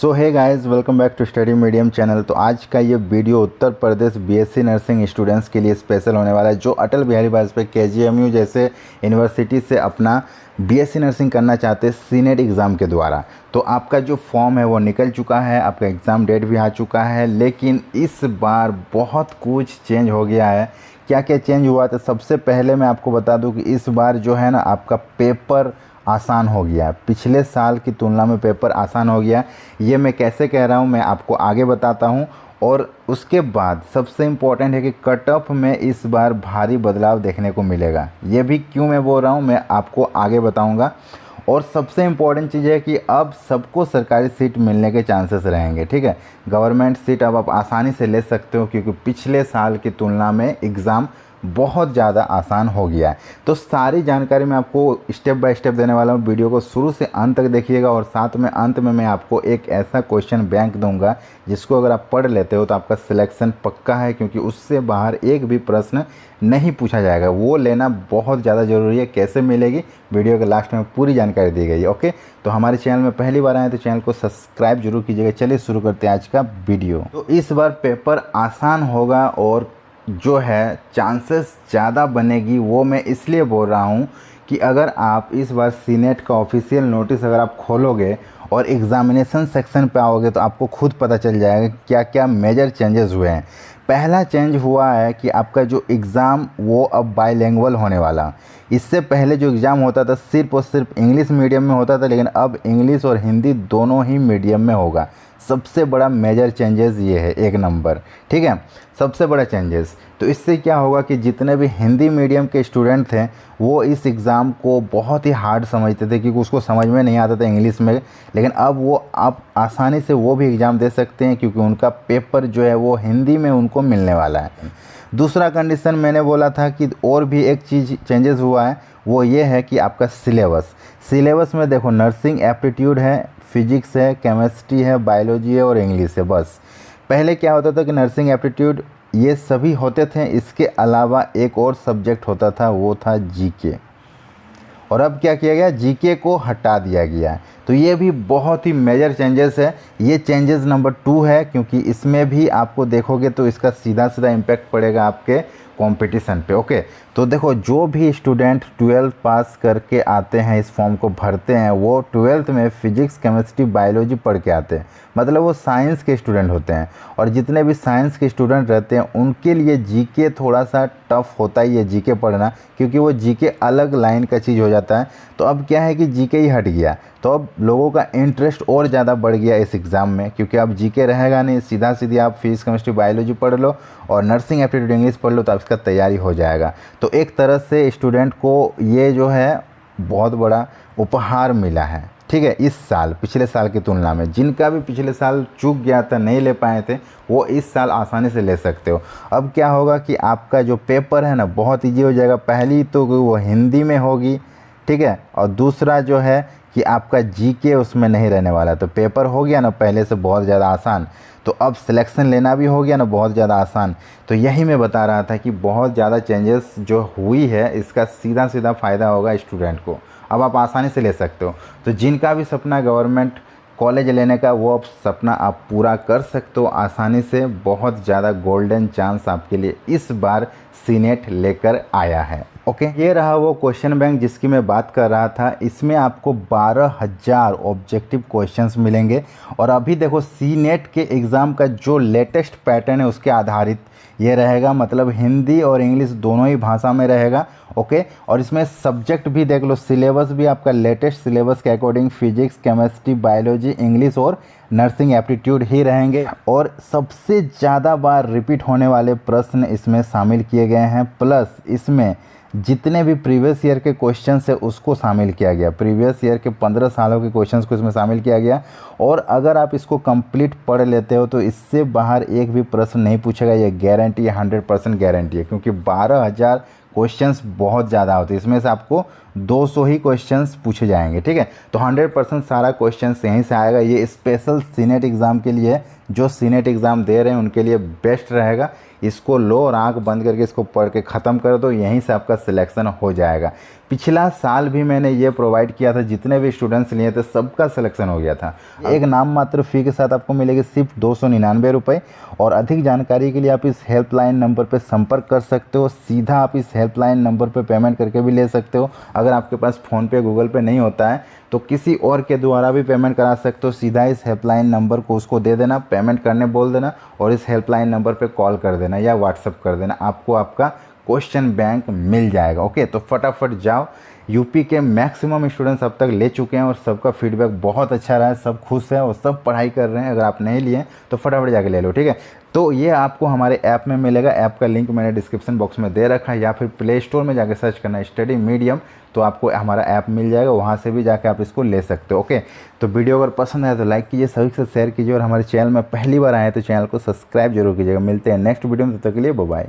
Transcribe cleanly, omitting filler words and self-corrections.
सो है guys, welcome back to study medium channel. तो आज का ये video Uttar Pradesh BSc nursing students के लिए स्पेशल होने वाला है जो अटल बिहारी वाजपेयी केजीएमयू जैसे यूनिवर्सिटी से अपना बीएससी नर्सिंग करना चाहते हैं सीनेट एग्ज़ाम के द्वारा। तो आपका जो फॉर्म है वो निकल चुका है, आपका एग्ज़ाम डेट भी आ चुका है, लेकिन इस बार बहुत कुछ चेंज हो गया है। क्या क्या चेंज हुआ? तो सबसे पहले मैं आपको बता दूं कि इस बार जो है ना आपका पेपर आसान हो गया। पिछले साल की तुलना में पेपर आसान हो गया। ये मैं कैसे कह रहा हूँ मैं आपको आगे बताता हूँ। और उसके बाद सबसे इम्पोर्टेंट है कि कट ऑफ में इस बार भारी बदलाव देखने को मिलेगा। ये भी क्यों मैं बोल रहा हूँ मैं आपको आगे बताऊँगा। और सबसे इम्पॉर्टेंट चीज़ है कि अब सबको सरकारी सीट मिलने के चांसेस रहेंगे। ठीक है, गवर्नमेंट सीट अब आप आसानी से ले सकते हो क्योंकि पिछले साल की तुलना में एग्ज़ाम बहुत ज़्यादा आसान हो गया है। तो सारी जानकारी मैं आपको स्टेप बाय स्टेप देने वाला हूँ। वीडियो को शुरू से अंत तक देखिएगा और साथ में अंत में मैं आपको एक ऐसा क्वेश्चन बैंक दूंगा जिसको अगर आप पढ़ लेते हो तो आपका सिलेक्शन पक्का है, क्योंकि उससे बाहर एक भी प्रश्न नहीं पूछा जाएगा। वो लेना बहुत ज़्यादा ज़रूरी है। कैसे मिलेगी, वीडियो के लास्ट में पूरी जानकारी दी गई है। ओके, तो हमारे चैनल में पहली बार आए तो चैनल को सब्सक्राइब जरूर कीजिएगा। चलिए शुरू करते हैं आज का वीडियो। तो इस बार पेपर आसान होगा और जो है चांसेस ज़्यादा बनेगी। वो मैं इसलिए बोल रहा हूँ कि अगर आप इस बार सीनेट का ऑफिशियल नोटिस अगर आप खोलोगे और एग्ज़ामिनेशन सेक्शन पे आओगे तो आपको खुद पता चल जाएगा क्या क्या मेजर चेंजेस हुए हैं। पहला चेंज हुआ है कि आपका जो एग्ज़ाम वो अब बाईलिंगुअल होने वाला। इससे पहले जो एग्ज़ाम होता था सिर्फ और सिर्फ इंग्लिश मीडियम में होता था, लेकिन अब इंग्लिश और हिंदी दोनों ही मीडियम में होगा। सबसे बड़ा मेजर चेंजेस ये है, एक नंबर। ठीक है, सबसे बड़ा चेंजेस। तो इससे क्या होगा कि जितने भी हिंदी मीडियम के स्टूडेंट थे वो इस एग्ज़ाम को बहुत ही हार्ड समझते थे क्योंकि उसको समझ में नहीं आता था इंग्लिश में, लेकिन अब वो आप आसानी से वो भी एग्ज़ाम दे सकते हैं क्योंकि उनका पेपर जो है वो हिंदी में उनको मिलने वाला है। दूसरा कंडीशन मैंने बोला था कि और भी एक चीज़ चेंजेस हुआ है, वो ये है कि आपका सिलेबस में देखो नर्सिंग एप्टीट्यूड है, फिजिक्स है, केमिस्ट्री है, बायोलॉजी है और इंग्लिश है बस। पहले क्या होता था कि नर्सिंग एप्टीट्यूड ये सभी होते थे, इसके अलावा एक और सब्जेक्ट होता था वो था जीके। और अब क्या किया गया, जीके को हटा दिया गया। तो ये भी बहुत ही मेजर चेंजेस है। ये चेंजेस नंबर 2 है क्योंकि इसमें भी आपको देखोगे तो इसका सीधा सीधा इम्पैक्ट पड़ेगा आपके कंपटीशन पे। ओके, तो देखो जो भी स्टूडेंट 12th पास करके आते हैं, इस फॉर्म को भरते हैं, वो 12th में फिजिक्स, केमिस्ट्री, बायोलॉजी पढ़ के आते हैं, मतलब वो साइंस के स्टूडेंट होते हैं। और जितने भी साइंस के स्टूडेंट रहते हैं उनके लिए जीके थोड़ा सा टफ होता ही है जीके पढ़ना, क्योंकि वो जीके अलग लाइन का चीज़ हो जाता है। तो अब क्या है कि जीके ही हट गया, तो अब लोगों का इंटरेस्ट और ज़्यादा बढ़ गया इस एग्ज़ाम में, क्योंकि अब जीके रहेगा नहीं, सीधा सीधी आप फिजिक्स, केमिस्ट्री, बायोलॉजी पढ़ लो और नर्सिंग एप्टीट्यूड इंग्लिश पढ़ लो तो इसका तैयारी हो जाएगा। तो एक तरह से स्टूडेंट को ये जो है बहुत बड़ा उपहार मिला है। ठीक है, इस साल पिछले साल की तुलना में जिनका भी पिछले साल चूक गया था, नहीं ले पाए थे, वो इस साल आसानी से ले सकते हो। अब क्या होगा कि आपका जो पेपर है ना बहुत ईजी हो जाएगा। पहली तो वो हिंदी में होगी, ठीक है, और दूसरा जो है कि आपका जीके उसमें नहीं रहने वाला। तो पेपर हो गया ना पहले से बहुत ज़्यादा आसान, तो अब सिलेक्शन लेना भी हो गया ना बहुत ज़्यादा आसान। तो यही मैं बता रहा था कि बहुत ज़्यादा चेंजेस जो हुई है इसका सीधा सीधा फ़ायदा होगा स्टूडेंट को। अब आप आसानी से ले सकते हो। तो जिनका भी सपना गवर्नमेंट कॉलेज लेने का, वो अब सपना आप पूरा कर सकते हो आसानी से। बहुत ज़्यादा गोल्डन चांस आपके लिए इस बार सीनेट लेकर आया है। ओके, ये रहा वो क्वेश्चन बैंक जिसकी मैं बात कर रहा था। इसमें आपको 12,000 ऑब्जेक्टिव क्वेश्चंस मिलेंगे। और अभी देखो सीनेट के एग्ज़ाम का जो लेटेस्ट पैटर्न है उसके आधारित ये रहेगा, मतलब हिंदी और इंग्लिश दोनों ही भाषा में रहेगा। ओके, और इसमें सब्जेक्ट भी देख लो, सिलेबस भी आपका लेटेस्ट सिलेबस के according physics, chemistry, biology, English और नर्सिंग एप्टीट्यूड ही रहेंगे। और सबसे ज़्यादा बार रिपीट होने वाले प्रश्न इसमें शामिल किए गए हैं, प्लस इसमें जितने भी प्रीवियस ईयर के क्वेश्चंस है उसको शामिल किया गया। प्रीवियस ईयर के 15 सालों के क्वेश्चंस को इसमें शामिल किया गया। और अगर आप इसको कंप्लीट पढ़ लेते हो तो इससे बाहर एक भी प्रश्न नहीं पूछेगा, ये गारंटी है, 100% गारंटी है, क्योंकि 12,000 क्वेश्चंस बहुत ज़्यादा होते हैं। इसमें से आपको 200 ही क्वेश्चंस पूछे जाएंगे। ठीक है, तो 100% सारा क्वेश्चंस यहीं से आएगा। ये स्पेशल सीनेट एग्ज़ाम के लिए, जो सीनेट एग्ज़ाम दे रहे हैं उनके लिए बेस्ट रहेगा। इसको लो और आंख बंद करके इसको पढ़ के ख़त्म कर दो, यहीं से आपका सिलेक्शन हो जाएगा। पिछला साल भी मैंने ये प्रोवाइड किया था, जितने भी स्टूडेंट्स लिए थे सबका सिलेक्शन हो गया था। एक नाम मात्र फ़ी के साथ आपको मिलेगी सिर्फ 299 रुपये। और अधिक जानकारी के लिए आप इस हेल्पलाइन नंबर पर संपर्क कर सकते हो। सीधा आप इस हेल्पलाइन नंबर पर पेमेंट करके भी ले सकते हो। अगर आपके पास फ़ोनपे गूगल पे नहीं होता है तो किसी और के द्वारा भी पेमेंट करा सकते हो। सीधा इस हेल्पलाइन नंबर को उसको दे देना, पेमेंट करने बोल देना और इस हेल्पलाइन नंबर पे कॉल कर देना या व्हाट्सअप कर देना, आपको आपका क्वेश्चन बैंक मिल जाएगा। ओके, तो फटाफट जाओ। यूपी के मैक्सिमम स्टूडेंट्स अब तक ले चुके हैं और सबका फीडबैक बहुत अच्छा रहा है, सब खुश हैं और सब पढ़ाई कर रहे हैं। अगर आप नहीं लिए तो फटाफट जाके ले लो, ठीक है। तो ये आपको हमारे ऐप में मिलेगा। ऐप का लिंक मैंने डिस्क्रिप्शन बॉक्स में दे रखा है, या फिर प्ले स्टोर में जाके सर्च करना स्टडी मीडियम, तो आपको हमारा ऐप मिल जाएगा, वहाँ से भी जाके आप इसको ले सकते हो। ओके, तो वीडियो अगर पसंद आए तो लाइक कीजिए, सभी से शेयर कीजिए और हमारे चैनल में पहली बार आए तो चैनल को सब्सक्राइब जरूर कीजिएगा। मिलते हैं नेक्स्ट वीडियो में, तब तक के लिए बाय बाय।